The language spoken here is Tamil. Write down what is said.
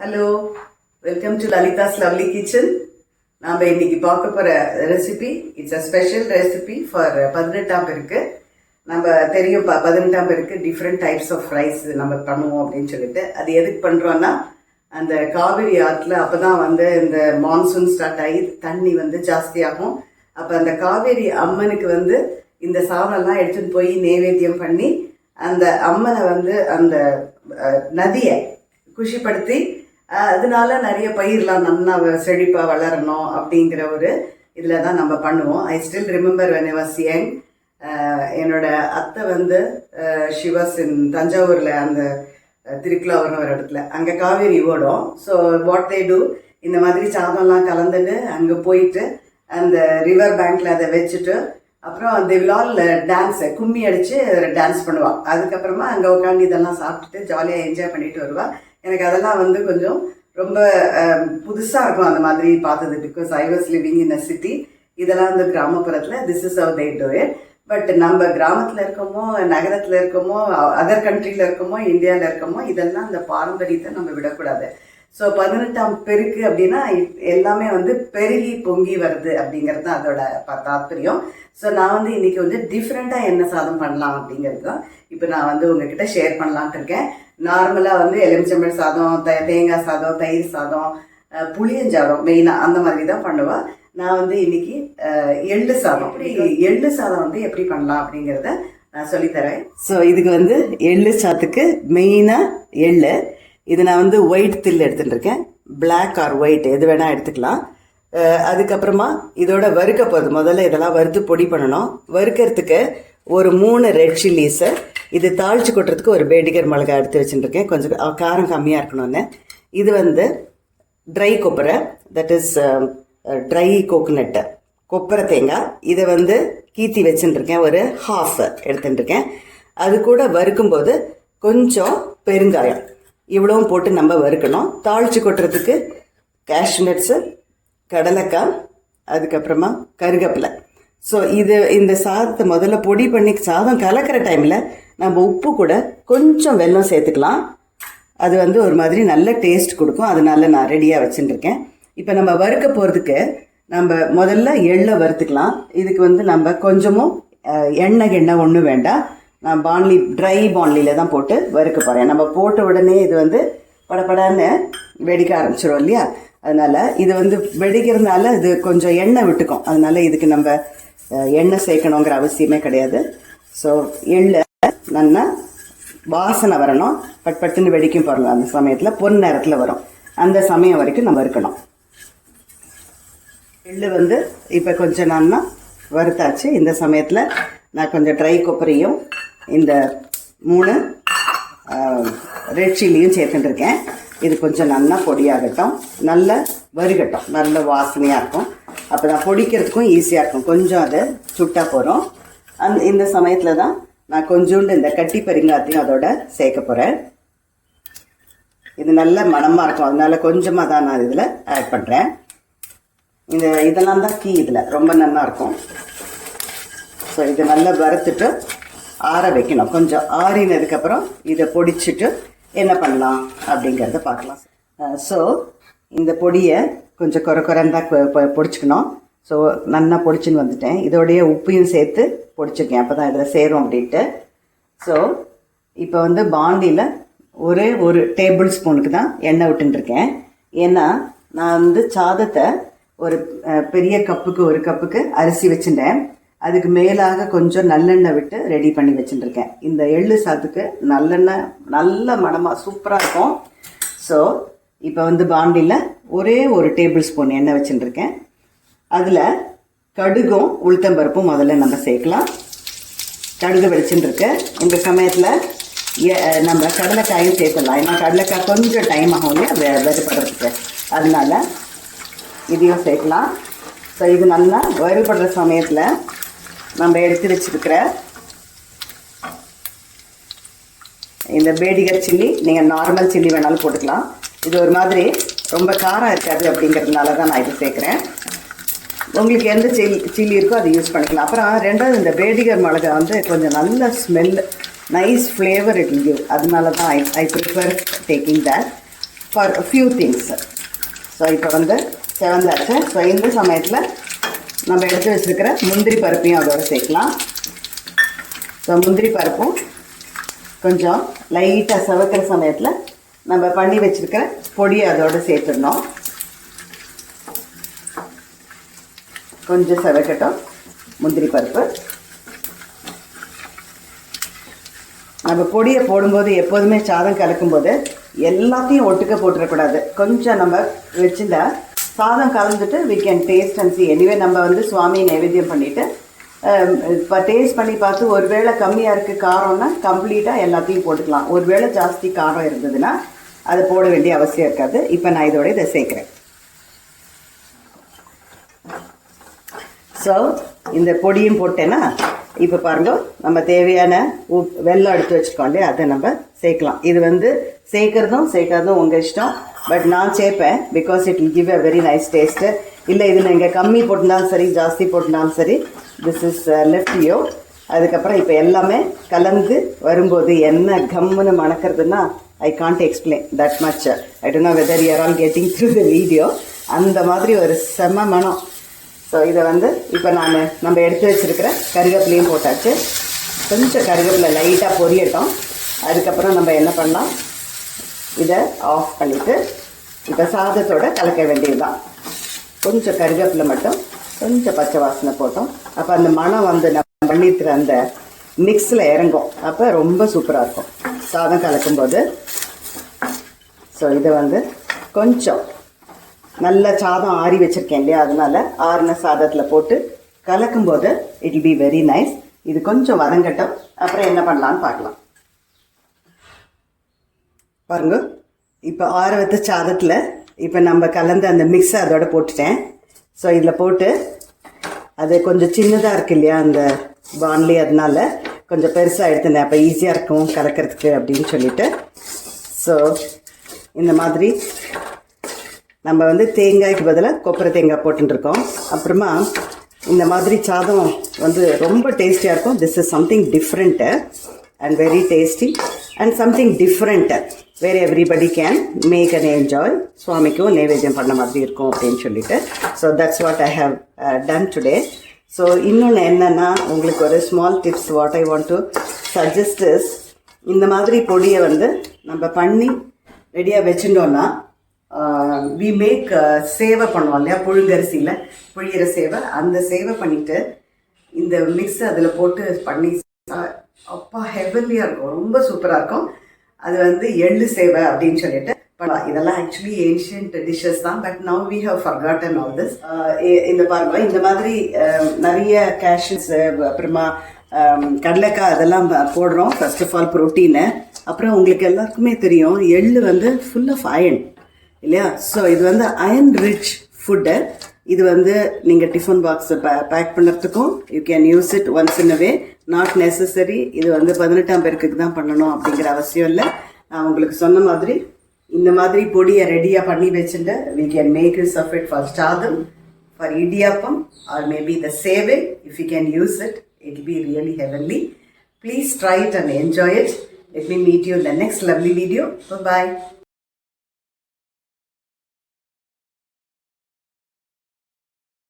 Hello, welcome to Lalitha's lovely kitchen. நாம் இன்னைக்கு பார்க்க போகிற recipe it's a special recipe for 18ஆம் பேருக்கு. நம்ம தெரியும் 18ஆம் பேருக்கு டிஃப்ரெண்ட் டைப்ஸ் ஆஃப் ரைஸ் நம்ம பண்ணுவோம் அப்படின்னு சொல்லிட்டு. அது எதுக்கு பண்ணுறோன்னா, அந்த காவிரி ஆற்றுல அப்போ தான் இந்த மான்சூன் ஸ்டார்ட் ஆகி தண்ணி ஜாஸ்தியாகும். அப்போ அந்த காவேரி அம்மனுக்கு இந்த சாதம்லாம் எடுத்துகிட்டு போய் நைவேத்தியம் பண்ணி அந்த அம்மனை அந்த நதியை குஷிப்படுத்தி அதனால நிறைய பயிர்லாம் நல்லா செழிப்பாக வளரணும் அப்படிங்கிற ஒரு இதில் தான் நம்ம பண்ணுவோம். I still remember when I was young. என்னோட அத்தை ஷிவாஸ் இன் தஞ்சாவூரில் அந்த திருக்குலாவூர்னு ஒரு இடத்துல அங்கே காவேரி ஓடும். ஸோ வாட் தே டூ, இந்த மாதிரி சாதம்லாம் கலந்துட்டு அங்கே போயிட்டு அந்த ரிவர் பேங்க்கில் அதை வச்சுட்டு அப்புறம் அந்த விழால் டான்ஸை கும்மி அடித்து டான்ஸ் பண்ணுவாள். அதுக்கப்புறமா அங்கே உட்காந்து இதெல்லாம் சாப்பிட்டுட்டு ஜாலியாக என்ஜாய் பண்ணிட்டு வருவாள். எனக்கு அதெல்லாம் கொஞ்சம் ரொம்ப புதுசாக இருக்கும் அந்த மாதிரி பார்த்தது. Because I was living in a city. இதெல்லாம் கிராமப்புறத்தில் this is how they to it. But நம்ம கிராமத்தில் இருக்கோமோ, நகரத்தில் இருக்கோமோ, அதர் கண்ட்ரியில் இருக்கோமோ, இந்தியாவில் இருக்கோமோ, இதெல்லாம் அந்த பாரம்பரியத்தை நம்ம விடக்கூடாது. ஸோ 18ஆம் பெருக்கு அப்படின்னா எல்லாமே பெருகி பொங்கி வருது அப்படிங்கிறது தான் அதோட தாத்பரியம். ஸோ நான் இன்னைக்கு டிஃப்ரெண்ட்டாக என்ன சாதம் பண்ணலாம் அப்படிங்கிறது தான் இப்போ நான் உங்ககிட்ட ஷேர் பண்ணலான்ட்டு இருக்கேன். நார்மலாக எலுமிச்சம்பழ சாதம், தேங்காய் சாதம், தயிர் சாதம், புளியஞ்சாதம் மெயினாக அந்த மாதிரி தான் பண்ணுவேன். நான் இன்னைக்கு எள்ளு சாதம், அப்படி எள்ளு சாதம் எப்படி பண்ணலாம் அப்படிங்கிறத நான் சொல்லித்தரேன். ஸோ இதுக்கு எள்ளு சாதத்துக்கு மெயினாக எள்ளு. இது நான் ஒயிட் தில் எடுத்துகிட்டு இருக்கேன். பிளாக் ஆர் ஒயிட் எது வேணால் எடுத்துக்கலாம். அதுக்கப்புறமா இதோட வறுக்க போகுது. முதல்ல இதெல்லாம் வறுத்து பொடி பண்ணணும். வறுக்கிறதுக்கு ஒரு 3 ரெட் சில்லிஸு, இது தாளித்து கொட்டுறதுக்கு ஒரு பேடிகர் மிளகா எடுத்து வச்சுட்டுருக்கேன். கொஞ்சம் காரம் கம்மியாக இருக்கணும்னு. இது ட்ரை கொப்பரை, தட் இஸ் ட்ரை கோகோனட்டு, கொப்பரை தேங்காய். இதை கீத்தி வச்சுட்டுருக்கேன். ஒரு ஹாஃப் எடுத்துட்டுருக்கேன். அது கூட வறுக்கும்போது கொஞ்சம் பெருங்காயம் இவ்வளவும் போட்டு நம்ம வறுக்கணும். தாளித்து கொட்டுறதுக்கு கேஷ்நட்ஸு, கடலைக்காய், அதுக்கப்புறமா கருகப்பிலை. ஸோ இந்த சாதத்தை முதல்ல பொடி பண்ணி சாதம் கலக்கிற டைமில் நம்ம உப்பு கூட கொஞ்சம் வெல்லம் சேர்த்துக்கலாம். அது ஒரு மாதிரி நல்ல டேஸ்ட் கொடுக்கும். அதனால நான் ரெடியாக வச்சுட்டுருக்கேன். இப்போ நம்ம வறுக்க போகிறதுக்கு நம்ம முதல்ல எள்ளை வறுத்துக்கலாம். இதுக்கு நம்ம கொஞ்சமும் எண்ணெய் ஒன்றும் வேண்டாம். நான் ட்ரை பாண்லியில் தான் போட்டு வறுக்க போகிறேன். நம்ம போட்ட உடனே இது படப்படான்னு வெடிக்க ஆரம்பிச்சிடும் இல்லையா? அதனால் இது வெடிக்கிறதுனால இது கொஞ்சம் எண்ணெய் விட்டுக்கும். அதனால் இதுக்கு நம்ம எண்ணெய் சேர்க்கணுங்கிற அவசியமே கிடையாது. ஸோ எள்ளை நல்லா வாசனை வரணும். பட்டுன்னு வெடிக்கும் பாருங்க. அந்த சமயத்தில் பொன் நேரத்தில் வரும். அந்த சமயம் வரைக்கும் நம்ம இருக்கணும். எள்ளு இப்போ கொஞ்சம் நல்லா வறுத்தாச்சு. இந்த சமயத்தில் நான் கொஞ்சம் ட்ரை கொப்பரையும் இந்த 3 ரெட் சில்லியும் சேர்த்துட்டுருக்கேன். இது கொஞ்சம் நல்லா பொடியாகட்டும், நல்ல வறுகட்டும், நல்ல வாசனையாக இருக்கும். அப்போ தான் பொடிக்கிறதுக்கும் ஈஸியாக இருக்கும். கொஞ்சம் அதை சுட்டால் போகிறோம். இந்த சமயத்தில் தான் நான் கொஞ்சோண்டு இந்த கட்டி பெருங்காயத்தையும் அதோட சேர்க்க போகிறேன். இது நல்ல மணமாக இருக்கும். அதனால கொஞ்சமாக தான் நான் இதில் ஆட் பண்ணுறேன். இதெல்லாம் தான் கீ. இதில் ரொம்ப நல்லா இருக்கும். ஸோ இதை நல்லா வறுத்துட்டு ஆற வைக்கணும். கொஞ்சம் ஆறினதுக்கப்புறம் இதை பொடிச்சிட்டு என்ன பண்ணலாம் அப்படிங்கிறத பார்க்கலாம். ஸோ இந்த பொடியை கொஞ்சம் குறைந்தான் பொடிச்சிக்கணும். ஸோ நல்லா பொடிச்சுன்னு வந்துட்டேன். இதோடைய உப்பையும் சேர்த்து பொடிச்சிருக்கேன். அப்போ தான் இதில் சேரும் அப்படின்ட்டு. ஸோ இப்போ பாண்டியில் ஒரே ஒரு டேபிள் ஸ்பூனுக்கு தான் எண்ணெய் விட்டுருக்கேன். ஏன்னா நான் சாதத்தை ஒரு பெரிய கப்புக்கு, ஒரு கப்புக்கு அரிசி வச்சுட்டேன். அதுக்கு மேலாக கொஞ்சம் நல்லெண்ணெய் விட்டு ரெடி பண்ணி வச்சுட்டுருக்கேன். இந்த எள்ளு சாதத்துக்கு நல்லெண்ணெய் நல்ல மணமாக சூப்பராக இருக்கும். ஸோ இப்போ பாண்டியில் ஒரே ஒரு டேபிள் ஸ்பூன் எண்ணெய் வச்சுட்டுருக்கேன். அதில் கடுகும் உளுத்தம்பருப்பும் முதல்ல நம்ம சேர்க்கலாம். கடுகு வெடிச்சுட்டுருக்கு. இந்த சமயத்தில் நம்ம கடலைக்காயும் சேர்த்துடலாம். ஏன்னா கடலைக்காய் கொஞ்சம் டைம் ஆகும் இல்லையா வறுபடுறதுக்கு. அதனால இதையும் சேர்க்கலாம். ஸோ இது நல்லா வறுபடுற சமயத்தில் நம்ம எடுத்து வச்சுருக்கிற இந்த பேடிகர் சில்லி, நீங்கள் நார்மல் சில்லி வேணாலும் போட்டுக்கலாம். இது ஒரு மாதிரி ரொம்ப காரம் இருக்காது அப்படிங்கிறதுனால தான் நான் இது சேர்க்குறேன். உங்களுக்கு எந்த சில்லி இருக்கோ அதை யூஸ் பண்ணிக்கலாம். அப்புறம் ரெண்டாவது இந்த பேடிகர் மிளகா கொஞ்சம் நல்ல smell, nice flavour it will give. அதனால தான் I prefer taking that. For few things. So இப்போ வந்து செவந்தாச்சு. ஸோ இந்த சமயத்தில் நம்ம எடுத்து வச்சுருக்கிற முந்திரி பருப்பையும் அதோடு சேர்க்கலாம். ஸோ முந்திரி பருப்பும் கொஞ்சம் லைட்டாக செவக்கிற சமயத்தில் நம்ம பண்ணி வச்சுருக்கிற பொடியை அதோடு சேர்த்துடணும். கொஞ்சம் செவக்கட்டும் முந்திரி பருப்பு. நம்ம பொடியை போடும்போது எப்போதுமே சாதம் கலக்கும்போது எல்லாத்தையும் ஒட்டுக்க போட்டுறக்கூடாது. கொஞ்சம் நம்ம வச்சுட்டா சாதம் கலந்துட்டு we can taste and see. Anyway நம்ம வந்து சுவாமி நைவேத்தியம் பண்ணிவிட்டு இப்போ டேஸ்ட் பண்ணி பார்த்து ஒருவேளை கம்மியாக இருக்குது காரம்னா கம்ப்ளீட்டாக எல்லாத்தையும் போட்டுக்கலாம். ஒருவேளை ஜாஸ்தி காரம் இருந்ததுன்னா அதை போட வேண்டிய அவசியம் இருக்காது. இப்போ நான் இதோட இதை சேர்க்குறேன். ஸோ இந்த பொடியும் போட்டேன்னா இப்போ பாருங்க நம்ம தேவையான வெல்லம் எடுத்து வச்சுருக்கோம் இல்லையா, அதை நம்ம சேர்க்கலாம். இது வந்து சேர்க்கறதும் உங்கள் இஷ்டம். பட் நான் சேர்ப்பேன் because it will give a very nice taste. இல்லை இது நீங்கள் கம்மி போட்டிருந்தாலும் சரி ஜாஸ்தி போட்டிருந்தாலும் சரி, திஸ் இஸ் லெஃப்ட் யூ. அதுக்கப்புறம் இப்போ எல்லாமே கலந்து வரும்போது என்ன கம்முன்னு மணக்கிறதுனா I can't explain that much. I don't know whether you are all getting through the video. அந்த மாதிரி ஒரு செம்ம மனம். ஸோ இதை வந்து இப்போ நம்ம எடுத்து வச்சுருக்கிற கருவேப்பிலையும் போட்டாச்சு. கொஞ்சம் கருவேப்பிலை லைட்டாக பொரியட்டும். அதுக்கப்புறம் நம்ம என்ன பண்ணலாம், இதை ஆஃப் பண்ணிவிட்டு இப்போ சாதத்தோடு கலக்க வேண்டியதுதான். கொஞ்சம் கருவேப்பிலை மட்டும் கொஞ்சம் பச்சை வாசனை போட்டோம். அப்போ அந்த மனம் வந்து நம்ம பண்ணியிருக்கிற அந்த மிக்ஸில் இறங்கும். அப்போ ரொம்ப சூப்பராக இருக்கும் சாதம் கலக்கும்போது. ஸோ இதை வந்து கொஞ்சம் நல்ல சாதம் ஆறி வச்சுருக்கேன் இல்லையா, அதனால் ஆறின சாதத்தில் போட்டு கலக்கும்போது it will be very nice. இது கொஞ்சம் வதங்கட்டும். அப்புறம் என்ன பண்ணலான்னு பார்க்கலாம். பாருங்க இப்போ ஆற வச்ச சாதத்தில் இப்போ நம்ம கலந்த அந்த மிக்ஸை அதோட போட்டுட்டேன். ஸோ இதில் போட்டு அது கொஞ்சம் சின்னதாக இருக்கு இல்லையா அந்த பான்லி, அதனால கொஞ்சம் பெருசாக எடுத்துனேன். அப்போ ஈஸியாக இருக்கும் கலக்கிறதுக்கு அப்படின்னு சொல்லிட்டு. ஸோ இந்த மாதிரி நம்ம வந்து தேங்காய்க்கு பதிலாக கொப்பரை தேங்காய் போட்டுருக்கோம். அப்புறமா இந்த மாதிரி சாதம் வந்து ரொம்ப டேஸ்டியாக இருக்கும். This is something different and very tasty and something different where everybody can make and enjoy. சுவாமிக்கும் நைவேத்தியம் பண்ண மாதிரி இருக்கும் அப்படின்னு சொல்லிட்டு. So that's what I have done today. So இன்னொன்று என்னென்னா உங்களுக்கு ஒரு small tips what I want to suggest is, இந்த மாதிரி பொடியை வந்து நம்ம பண்ணி ரெடியாக வச்சுட்டோன்னா வி மேக் சேவை பண்ணுவோம் இல்லையா, புழுங்கரிசியில் புழியிற சேவை. அந்த சேவை பண்ணிவிட்டு இந்த மிக்ஸ் அதில் போட்டு பண்ணி அப்பா ஹெவன்லியாக இருக்கும், ரொம்ப சூப்பராக இருக்கும். அது வந்து எள்ளு சேவை அப்படின்னு சொல்லிட்டு பண்ணலாம். இதெல்லாம் ஆக்சுவலி ஏன்ஷியன்ட் டிஷ்ஷஸ் தான். But now we have forgotten all this. இந்த பாருங்க இந்த மாதிரி நிறைய கேஷ்யூஸ் அப்புறமா கடலைக்காய் அதெல்லாம் போடுறோம். First of all protein. அப்புறம் உங்களுக்கு எல்லாருக்குமே தெரியும் எள்ளு வந்து ஃபுல் ஆஃப் அயன் இல்லையா. ஸோ இது வந்து அயன் ரிச் ஃபுட்டு. இது வந்து நீங்கள் டிஃபன் பாக்ஸ் பேக் பண்ணுறதுக்கும் you can use it once in a way, not necessary இது வந்து 18ஆம் பேருக்கு தான் பண்ணணும் அப்படிங்கிற அவசியம் இல்லை. நான் உங்களுக்கு சொன்ன மாதிரி இந்த மாதிரி பொடியை ரெடியாக பண்ணி வச்சுட்டு we can make use of it for சாதம், for idiyappam or maybe the சேவை. If you can use it, it will be really heavenly. Please try it and enjoy it. Let me meet you in the next lovely video. Bye-bye.